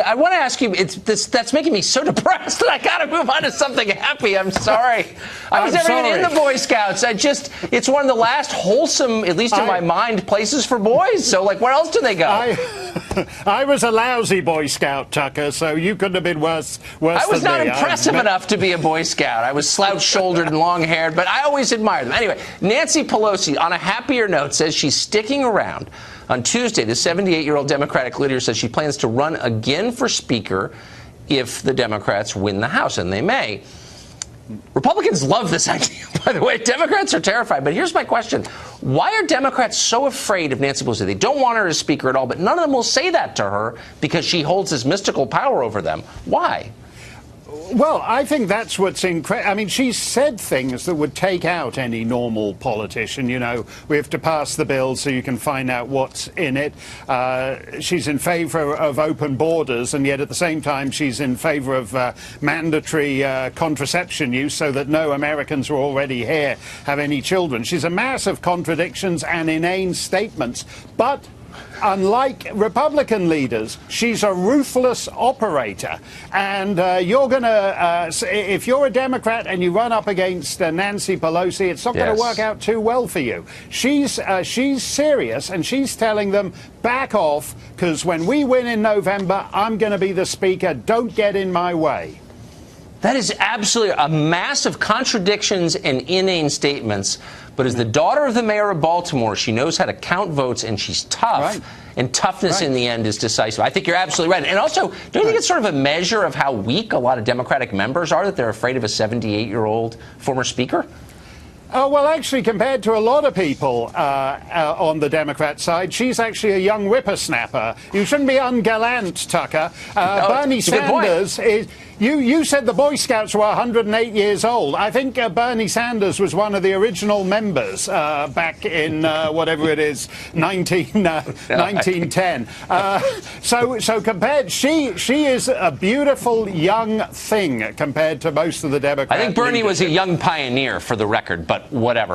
I want to ask you, that's making me so depressed that I got to move on to something happy. I'm sorry. I was never even in the Boy Scouts. It's one of the last wholesome, at least in my mind, places for boys. So, like, where else do they go? I was a lousy Boy Scout, Tucker, so you couldn't have been worse than me. I was not impressive enough to be a Boy Scout. I was slouch-shouldered and long-haired, but I always admired them. Anyway, Nancy Pelosi, on a happier note, says she's sticking around. On Tuesday, the 78-year-old Democratic leader says she plans to run again for Speaker if the Democrats win the House, and they may. Republicans love this idea, by the way. Democrats are terrified. But here's my question. Why are Democrats so afraid of Nancy Pelosi? They don't want her as Speaker at all, but none of them will say that to her because she holds this mystical power over them. Why? Well, I think that's what's incredible. I mean, she's said things that would take out any normal politician. You know, we have to pass the bill so you can find out what's in it. She's in favor of open borders, and yet at the same time she's in favor of mandatory contraception use so that no Americans who are already here have any children. She's a mass of contradictions and inane statements, but unlike Republican leaders, she's a ruthless operator. And you're going to, if you're a Democrat and you run up against Nancy Pelosi, it's not going to work out too well for you. She's serious, and she's telling them, back off, because when we win in November, I'm going to be the Speaker. Don't get in my way. That is absolutely a mass of contradictions and inane statements. But as the daughter of the mayor of Baltimore, she knows how to count votes, and she's tough. Right. And toughness in the end is decisive. I think you're absolutely right. And also, don't you think it's sort of a measure of how weak a lot of Democratic members are, that they're afraid of a 78-year-old former speaker? Well, actually, compared to a lot of people on the Democrat side, she's actually a young whippersnapper. You shouldn't be ungallant, Tucker. Bernie Sanders is... You said the Boy Scouts were 108 years old. I think Bernie Sanders was one of the original members back in, whatever it is, 1910. So compared, she is a beautiful young thing compared to most of the Democrats. I think Bernie was a young pioneer, for the record, but whatever.